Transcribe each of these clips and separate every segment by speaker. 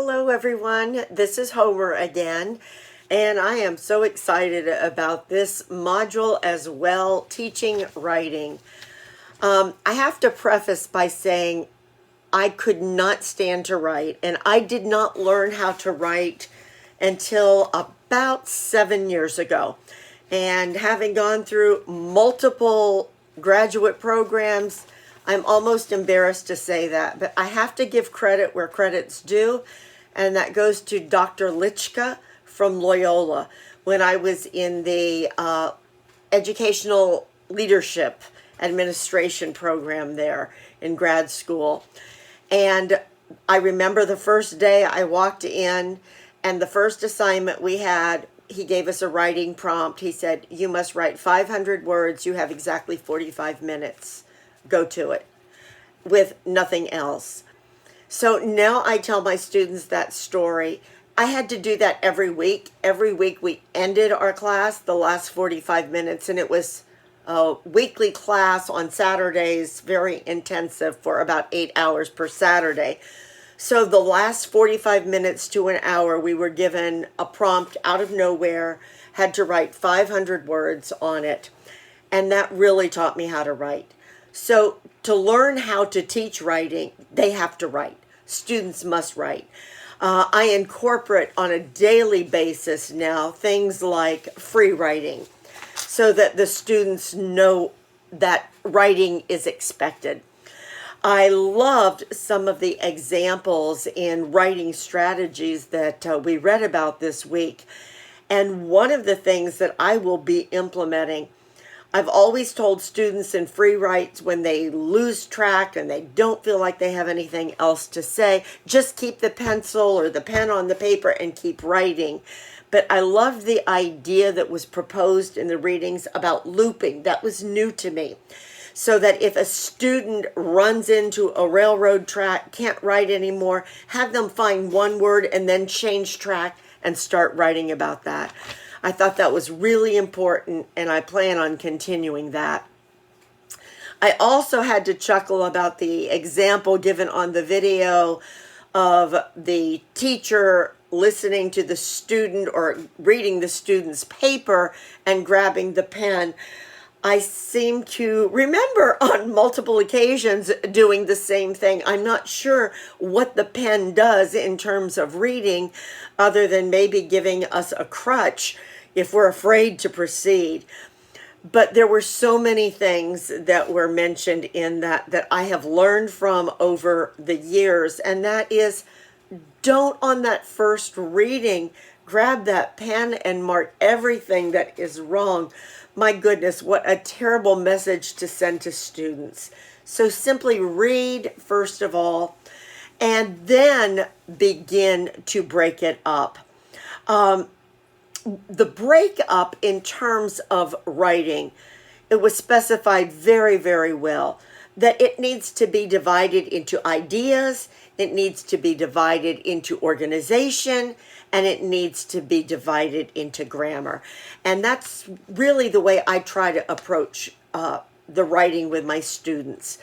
Speaker 1: Hello, everyone. This is Homer again, and I am so excited about this module as well, teaching writing. I have to preface by saying I could not stand to write, and I did not learn how to write until about 7 years ago. And having gone through multiple graduate programs, I'm almost embarrassed to say that, but I have to give credit where credit's due, and that goes to Dr. Lichka from Loyola when I was in the educational leadership administration program there in grad school. And I remember the first day I walked in, and the first assignment we had, he gave us a writing prompt. He said, "You must write 500 words. You have exactly 45 minutes. Go to it," with nothing else. So now I tell my students that story. I had to do that every week. Every week we ended our class, the last 45 minutes, and it was a weekly class on Saturdays, very intensive for about 8 hours per Saturday. So the last 45 minutes to an hour, we were given a prompt out of nowhere, had to write 500 words on it. And that really taught me how to write. So to learn how to teach writing, they have to write. Students must write. I incorporate on a daily basis now things like free writing so that the students know that writing is expected. I loved some of the examples in writing strategies that we read about this week. And one of the things that I will be implementing, I've always told students in free writes when they lose track and they don't feel like they have anything else to say, just keep the pencil or the pen on the paper and keep writing. But I loved the idea that was proposed in the readings about looping. That was new to me. So that if a student runs into a railroad track, can't write anymore, have them find one word and then change track and start writing about that. I thought that was really important, and I plan on continuing that. I also had to chuckle about the example given on the video of the teacher listening to the student or reading the student's paper and grabbing the pen. I seem to remember on multiple occasions doing the same thing. I'm not sure what the pen does in terms of reading, other than maybe giving us a crutch if we're afraid to proceed. But there were so many things that were mentioned in that I have learned from over the years, and that is, don't on that first reading grab that pen and mark everything that is wrong. My goodness, what a terrible message to send to students. So simply read first of all, and then begin to break it up. The breakup in terms of writing, it was specified very, very well that it needs to be divided into ideas, it needs to be divided into organization, and it needs to be divided into grammar. And that's really the way I try to approach the writing with my students.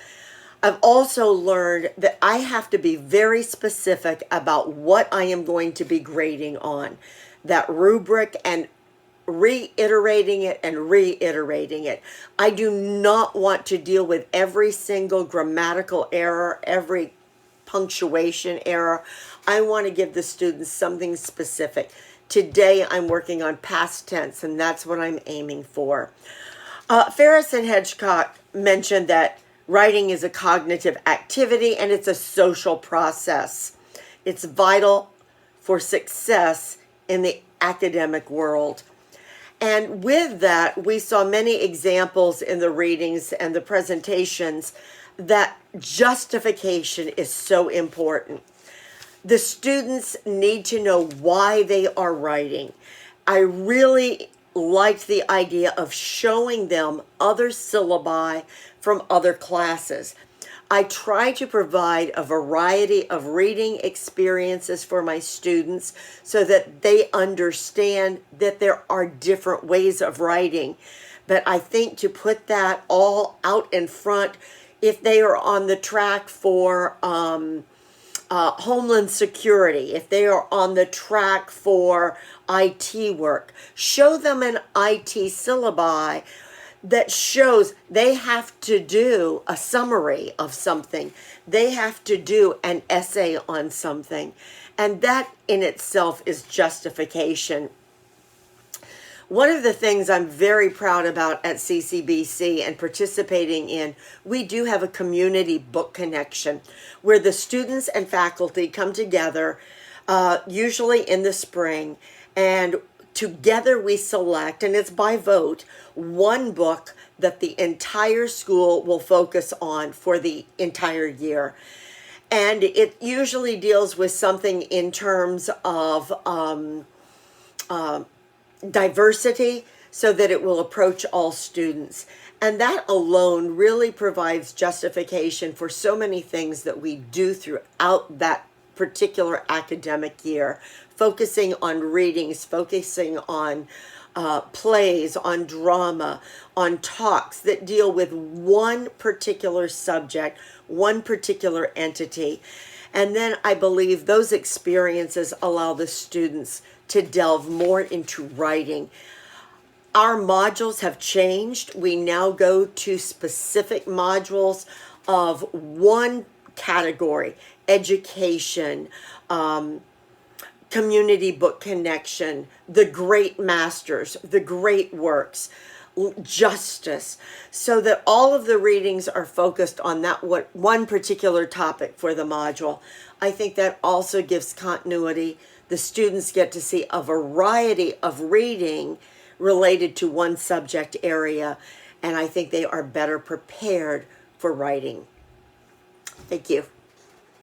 Speaker 1: I've also learned that I have to be very specific about what I am going to be grading on. That rubric, and reiterating it and reiterating it. I do not want to deal with every single grammatical error, every punctuation error. I want to give the students something specific. Today I'm working on past tense, and that's what I'm aiming for. Ferris and Hedgecock mentioned that writing is a cognitive activity and it's a social process. It's vital for success in the academic world. And with that, we saw many examples in the readings and the presentations that justification is so important. The students need to know why they are writing. I really liked the idea of showing them other syllabi from other classes. I try to provide a variety of reading experiences for my students so that they understand that there are different ways of writing. But I think to put that all out in front, if they are on the track for Homeland Security, if they are on the track for IT work, show them an IT syllabi that shows they have to do a summary of something. They have to do an essay on something. And that in itself is justification. One of the things I'm very proud about at CCBC and participating in, we do have a community book connection where the students and faculty come together, usually in the spring, and together we select, and it's by vote, one book that the entire school will focus on for the entire year. And it usually deals with something in terms of diversity, so that it will approach all students. And that alone really provides justification for so many things that we do throughout that particular academic year, focusing on readings, focusing on plays, on drama, on talks that deal with one particular subject, one particular entity. And then I believe those experiences allow the students to delve more into writing. Our modules have changed. We now go to specific modules of one category: education, community book connection, the great masters, the great works, justice, so that all of the readings are focused on that one particular topic for the module. I think that also gives continuity. The students get to see a variety of reading related to one subject area, and I think they are better prepared for writing. Thank you.